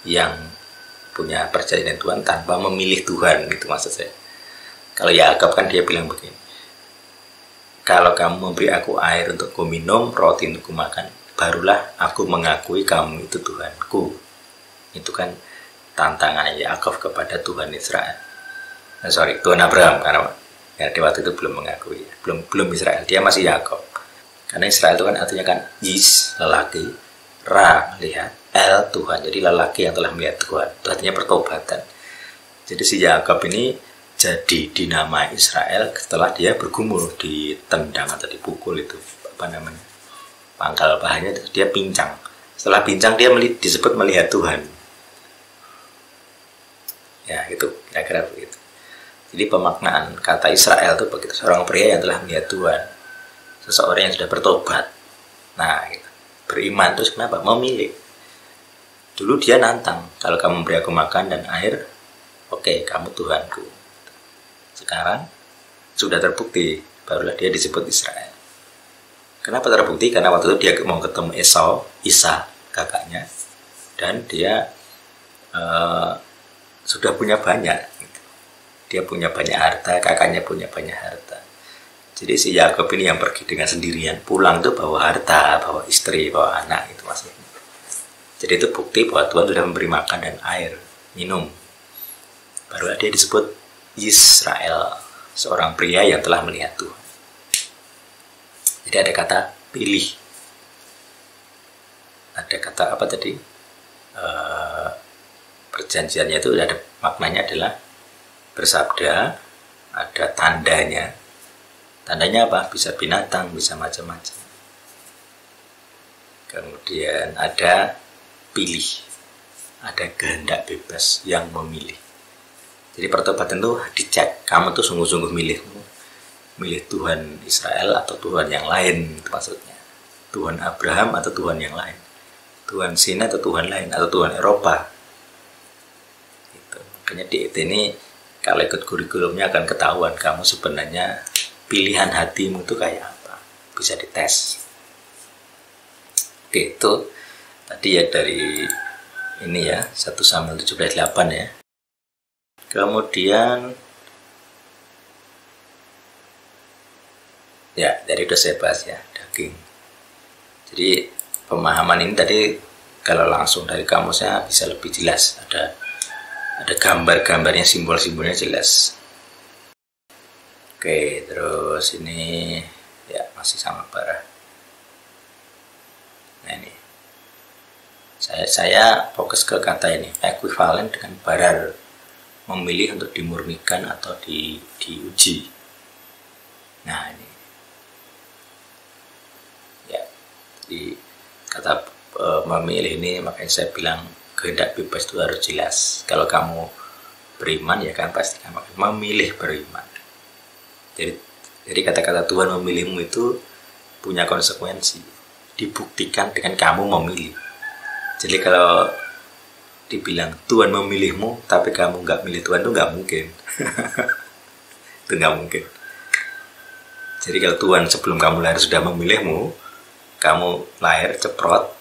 yang punya perjanjian Tuhan tanpa memilih Tuhan, itu maksud saya. Kalau Yakub kan dia bilang begini, kalau kamu memberi aku air untuk ku minum, roti untuk ku makan, barulah aku mengakui kamu itu Tuhanku. Itu kan tantangan Yakub kepada Tuhan Israel. Tuhan Abraham, karena ya, di waktu itu belum mengakui, belum Israel, dia masih Yakub. Karena Israel itu kan artinya kan Yis, lelaki, Ra, lihat, El, Tuhan. Jadi lelaki yang telah melihat Tuhan. Itu artinya pertobatan. Jadi si Yakub ini jadi dinamai Israel setelah dia bergumul, ditendang atau dipukul itu pangkal pahannya, dia pincang. Setelah pincang dia disebut melihat Tuhan. Ya itu kira-kira begitu. Jadi pemaknaan kata Israel itu begitu, seorang pria yang telah melihat Tuhan, seseorang yang sudah bertobat. Nah gitu. Beriman terus kenapa? Memilih. Dulu dia nantang, kalau kamu beri aku makan dan air, oke, kamu Tuhanku. Sekarang sudah terbukti, barulah dia disebut Israel. Kenapa terbukti? Karena waktu itu dia mau ketemu Isa, kakaknya, dan dia sudah punya banyak. Dia punya banyak harta, kakaknya punya banyak harta. Jadi si Yakub ini yang pergi dengan sendirian, pulang tuh bawa harta, bawa istri, bawa anak, itu maksudnya. Jadi itu bukti bahwa Tuhan sudah memberi makan dan air, minum. Baru dia disebut Israel, seorang pria yang telah melihat Tuhan. Jadi ada kata pilih. Ada kata apa tadi? Perjanjiannya itu ada maknanya adalah bersabda, ada tandanya. Tandanya apa? Bisa binatang, bisa macam-macam. Kemudian ada pilih, ada kehendak bebas yang memilih. Jadi pertobatan itu dicek, kamu tuh sungguh-sungguh milih Tuhan Israel atau Tuhan yang lain, itu maksudnya. Tuhan Abraham atau Tuhan yang lain, Tuhan Sina atau Tuhan lain, atau Tuhan Eropa. Gitu. Makanya di ini kalau ikut kurikulumnya akan ketahuan kamu sebenarnya pilihan hatimu itu kayak apa, bisa dites. Oke, itu tadi ya dari ini ya 1 Samuel 17:8 ya. Kemudian ya dari udah saya bahas ya, daging. Jadi pemahaman ini tadi kalau langsung dari kamusnya bisa lebih jelas, ada gambar-gambarnya, simbol-simbolnya jelas. Oke, terus ini ya masih sama bara. Nah ini saya fokus ke kata ini, ekuivalen dengan barar, memilih untuk dimurnikan atau diuji. Nah ini ya, di kata memilih ini makanya saya bilang kehendak bebas itu harus jelas. Kalau kamu beriman ya kan pasti kamu memilih beriman. Jadi kata-kata Tuhan memilihmu itu punya konsekuensi, dibuktikan dengan kamu memilih. Jadi kalau dibilang Tuhan memilihmu tapi kamu nggak milih Tuhan, itu nggak mungkin. Itu nggak mungkin. Jadi kalau Tuhan sebelum kamu lahir sudah memilihmu, kamu lahir ceprot,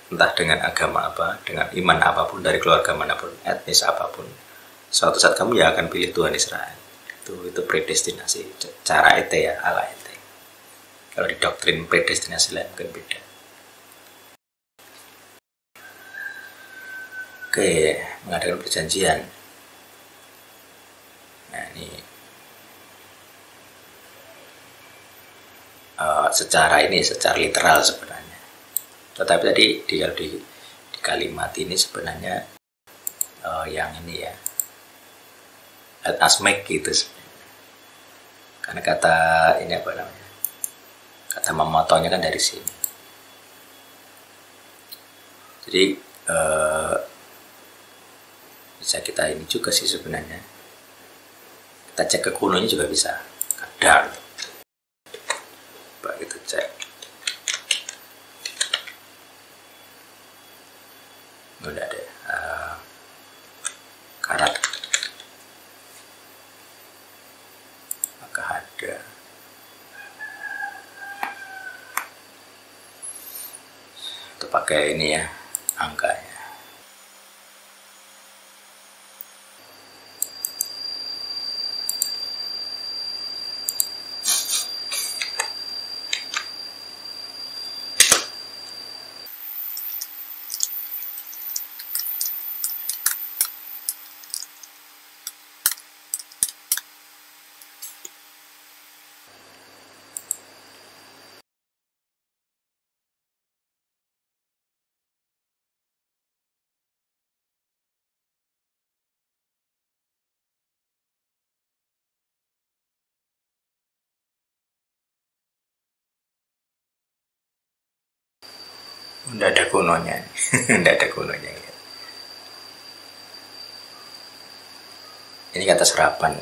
entah dengan agama apa, dengan iman apapun, dari keluarga manapun, etnis apapun, suatu saat kamu ya akan pilih Tuhan Israel. itu predestinasi cara ET ya, ala ET. Kalau di doktrin predestinasi lain mungkin beda. Oke, mengadakan perjanjian. Nah ini secara literal sebenarnya. Tetapi tadi di kalimat ini sebenarnya yang ini ya, asmek gitu sebenarnya. Karena kata ini apa namanya? Kata memotongnya kan dari sini. Jadi bisa kita ini juga sih sebenarnya. Kita cek ke kunonya juga bisa. Kadang. Coba kita cek. Udah ada. Karat. Maka ada. Itu pakai ini ya, angkanya. Nggak ada kunonya. Nggak ada kunonya. Ini kata serapan.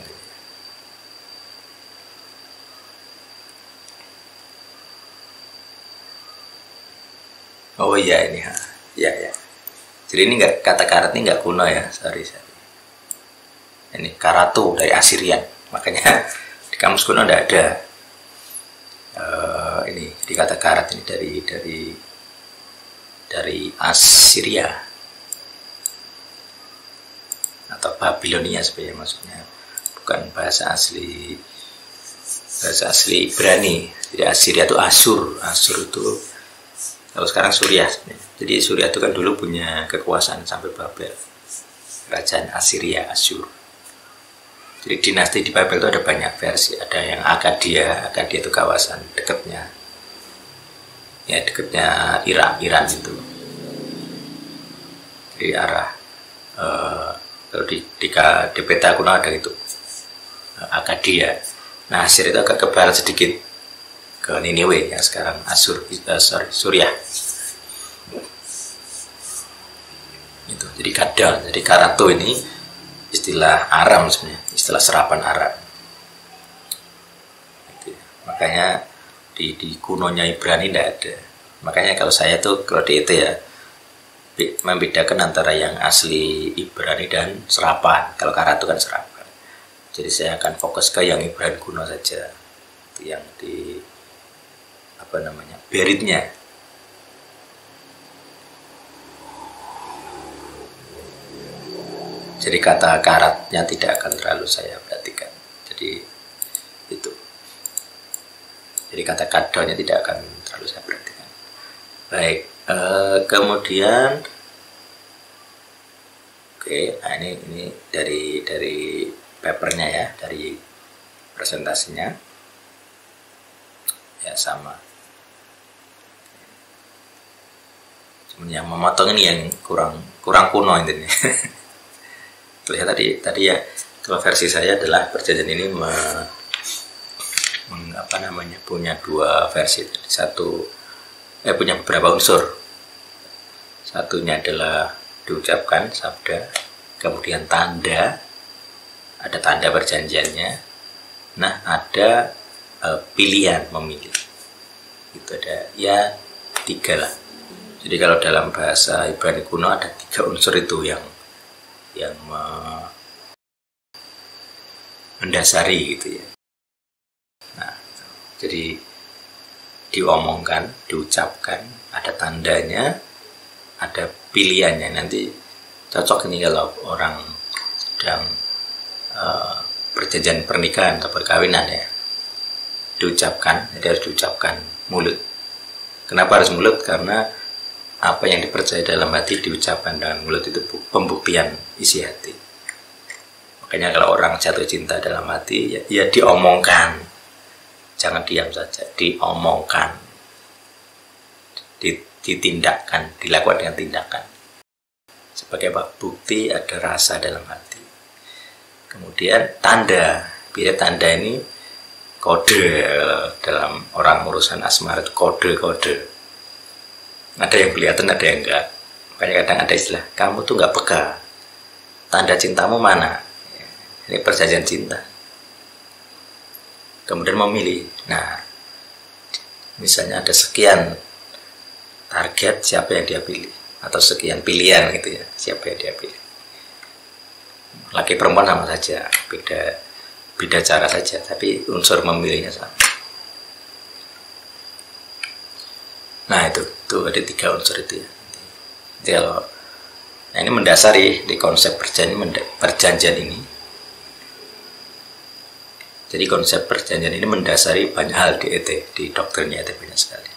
Oh iya ini. Ya. Jadi ini nggak, kata karat ini nggak kuno ya. Sorry. Ini karatu dari Assyrian. Makanya di kamus kuno nggak ada. Ini jadi kata karat ini dari Assyria atau Babilonia sebenarnya, maksudnya bukan bahasa asli Ibrani. Jadi Assyria itu Asur itu kalau sekarang Suriah sebenarnya. Jadi Suriah itu kan dulu punya kekuasaan sampai Babel, kerajaan Assyria, Asyur. Jadi dinasti di Babel itu ada banyak versi. Ada yang Akkadia itu kawasan dekatnya Iran itu. Di arah kalau di peta kuno ada itu Akkadia. Nah Asyir itu agak ke barat sedikit, ke Niniwe yang sekarang Suriah. Itu jadi kadal, jadi karato ini istilah Aram sebenarnya, istilah serapan Aram. Makanya di kunonya Ibrani tidak ada. Makanya kalau saya tuh kalau di itu ya membedakan antara yang asli Ibrani dan serapan. Kalau karato kan serapan. Jadi saya akan fokus ke yang Ibrani kuno saja, yang di beritnya. Jadi kata karatnya tidak akan terlalu saya perhatikan. Jadi itu. Jadi kata kadonya tidak akan terlalu saya perhatikan. Baik, kemudian nah ini dari papernya ya, dari presentasinya ya sama. Cuman yang memotong ini yang kurang kuno intinya. Lihat tadi ya, kalau versi saya adalah perjanjian ini punya dua versi. Punya beberapa unsur. Satunya adalah diucapkan sabda, kemudian tanda, ada tanda perjanjiannya. Nah, ada pilihan memilih. Itu ada ya 3 lah. Jadi kalau dalam bahasa Ibrani kuno ada 3 unsur itu yang mendasari gitu ya. Nah, jadi diomongkan, diucapkan, ada tandanya, ada pilihannya. Nanti cocok ini kalau orang sedang perjanjian pernikahan atau perkawinan ya, diucapkan, jadi harus diucapkan mulut. Kenapa harus mulut? Karena apa yang dipercaya dalam hati diucapkan dengan mulut, itu pembuktian isi hati. Makanya kalau orang jatuh cinta dalam hati ya diomongkan, jangan diam saja, diomongkan, ditindakkan, dilakukan dengan tindakan. Sebagai bukti ada rasa dalam hati. Kemudian tanda, biar tanda ini kode, dalam orang urusan asmara itu kode-kode. Ada yang kelihatan, ada yang enggak. Makanya kadang ada istilah, kamu tuh enggak peka, tanda cintamu mana? Ini perjanjian cinta. Kemudian memilih. Nah, misalnya ada sekian target, siapa yang dia pilih, atau sekian pilihan gitu ya, siapa yang dia pilih. Laki perempuan sama saja, beda cara saja, tapi unsur memilihnya sama. Nah itu ada 3 unsur itu ya. Jadi kalau nah ini mendasari di konsep perjanjian ini. Jadi konsep perjanjian ini mendasari banyak hal di ET, di doktrinnya ET banyak sekali.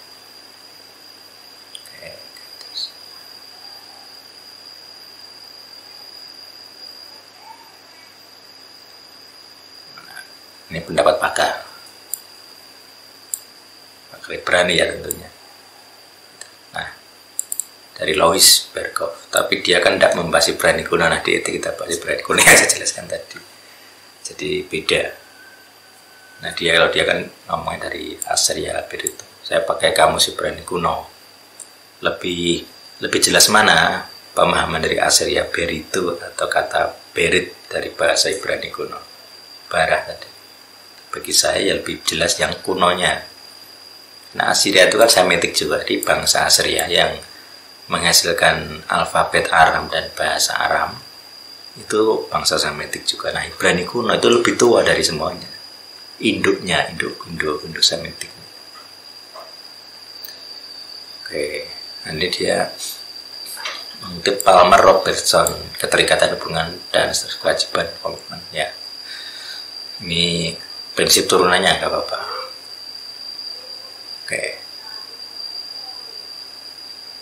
Ini pendapat pakar Ibrani ya tentunya. Nah, dari Louis Berkhof, tapi dia kan tidak membahas Ibrani kuno. Nah, di kita bahas Ibrani kuno yang saya jelaskan tadi. Jadi beda. Nah, kalau dia kan ngomongnya dari Assyria Berit itu. Saya pakai kamus Ibrani kuno. Lebih jelas mana pemahaman dari Assyria Berit itu atau kata Berit dari bahasa Ibrani kuno. Barah tadi. Bagi saya lebih jelas yang kunonya. Nah, Assyria itu kan Semitik juga, di bangsa Assyria yang menghasilkan alfabet Aram dan bahasa Aram. Itu bangsa Semitik juga. Nah, Ibrani kuno itu lebih tua dari semuanya. Induknya, Indo Semitik. Oke, nanti dia mengutip Palmer Robertson, keterikatan hubungan dan kewajiban komitmen ya. Ini prinsip turunannya nggak apa-apa. Oke.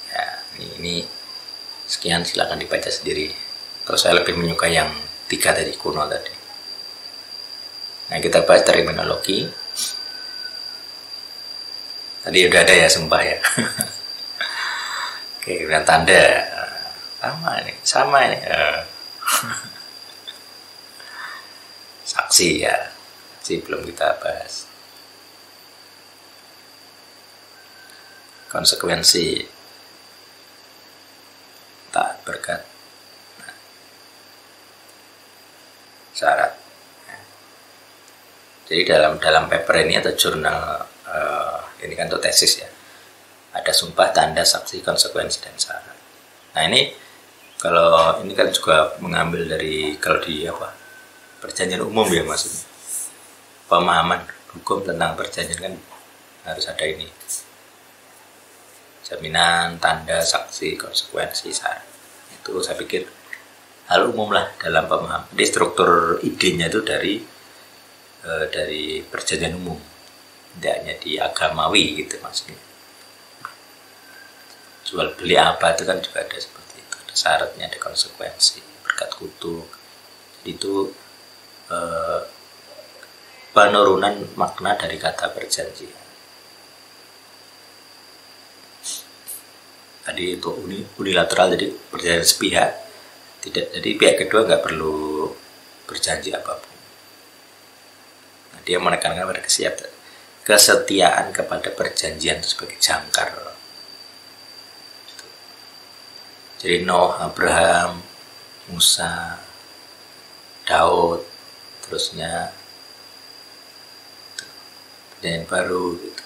Ya, ini sekian, silakan dibaca sendiri. Kalau saya lebih menyukai yang 3 tadi, kuno tadi. Nah, kita bahas terminologi. Tadi udah ada ya, sumpah ya. Oke, kemudian tanda. Sama ini. Saksi ya. Belum kita bahas. Konsekuensi tak berkat. Nah, syarat. Jadi dalam paper ini atau jurnal ini kan untuk tesis ya, ada sumpah, tanda, saksi, konsekuensi dan syarat. Nah ini kalau ini kan juga mengambil dari kalau di perjanjian umum ya, maksudnya pemahaman hukum tentang perjanjian kan harus ada ini, jaminan, tanda, saksi, konsekuensi, syarat. Itu saya pikir hal umum lah dalam pemahaman. Jadi struktur idenya itu dari perjanjian umum, tidak hanya di agamawi gitu maksudnya. Jual beli apa itu kan juga ada seperti itu, ada syaratnya, ada konsekuensi, berkat kutuk. Jadi itu penurunan makna dari kata perjanjian. Tadi untuk unilateral, jadi perjanjian sepihak, tidak, jadi pihak kedua nggak perlu berjanji apapun. Nah, dia menekankan pada kesetiaan kepada perjanjian itu sebagai jangkar. Jadi Noah, Abraham, Musa, Daud, terusnya perjanjian baru gitu.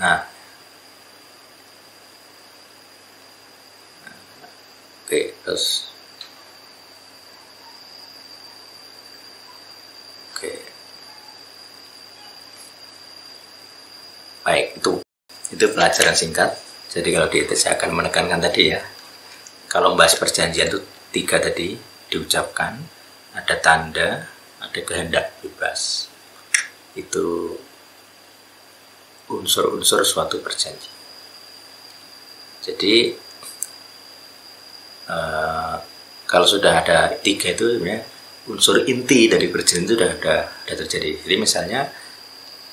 Nah, oke, terus oke, baik, itu pelajaran singkat. Jadi kalau di saya akan menekankan tadi ya, kalau membahas perjanjian itu 3 tadi diucapkan, ada tanda, ada kehendak bebas. Itu unsur-unsur suatu perjanjian. Jadi kalau sudah ada 3 itu sebenarnya unsur inti dari perjanjian itu sudah terjadi. Jadi misalnya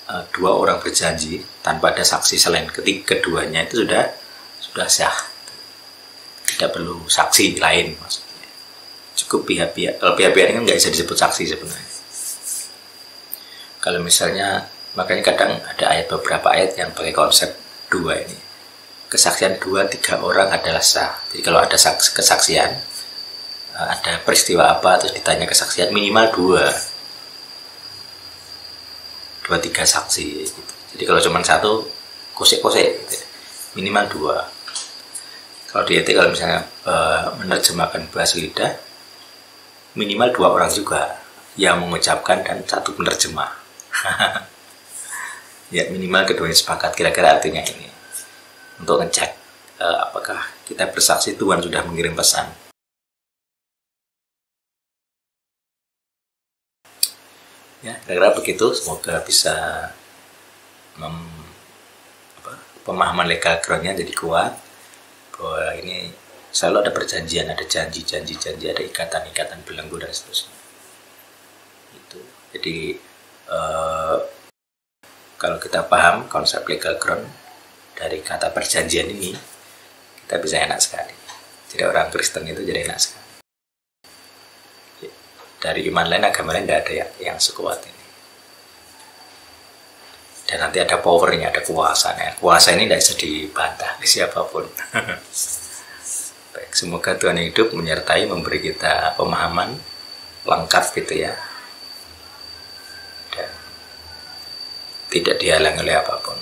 2 orang berjanji tanpa ada saksi selain keduanya itu sudah sah. Tidak perlu saksi lain maksudnya. Cukup pihak-pihak. Kalau pihak-pihak ini kan nggak bisa disebut saksi sebenarnya. Kalau misalnya, makanya kadang ada beberapa ayat yang pakai konsep 2 ini. Kesaksian 2-3 orang adalah sah. Jadi kalau ada kesaksian, ada peristiwa apa terus ditanya kesaksian, minimal 2-3 saksi gitu. Jadi kalau cuma 1 kosek-kosek gitu. Minimal 2. Kalau di kalau misalnya menerjemahkan bahasa lidah, minimal 2 orang juga yang mengucapkan dan 1 penerjemah. Ya minimal keduanya sepakat, kira-kira artinya ini. Untuk ngecek apakah kita bersaksi Tuhan sudah mengirim pesan. Ya, kira-kira begitu. Semoga bisa pemahaman legal groundnya jadi kuat. Bahwa ini selalu ada perjanjian, ada janji, ada ikatan belenggu dan seterusnya. Itu. Jadi kalau kita paham konsep legal ground dari kata perjanjian ini, kita bisa enak sekali. Jadi orang Kristen itu jadi enak sekali. Dari iman lain, agama lain tidak ada yang sekuat ini. Dan nanti ada powernya, ada kuasanya. Kuasa ini tidak bisa dibantah oleh siapapun. Baik, semoga Tuhan hidup menyertai, memberi kita pemahaman lengkap gitu ya. Dan tidak dihalangi oleh apapun.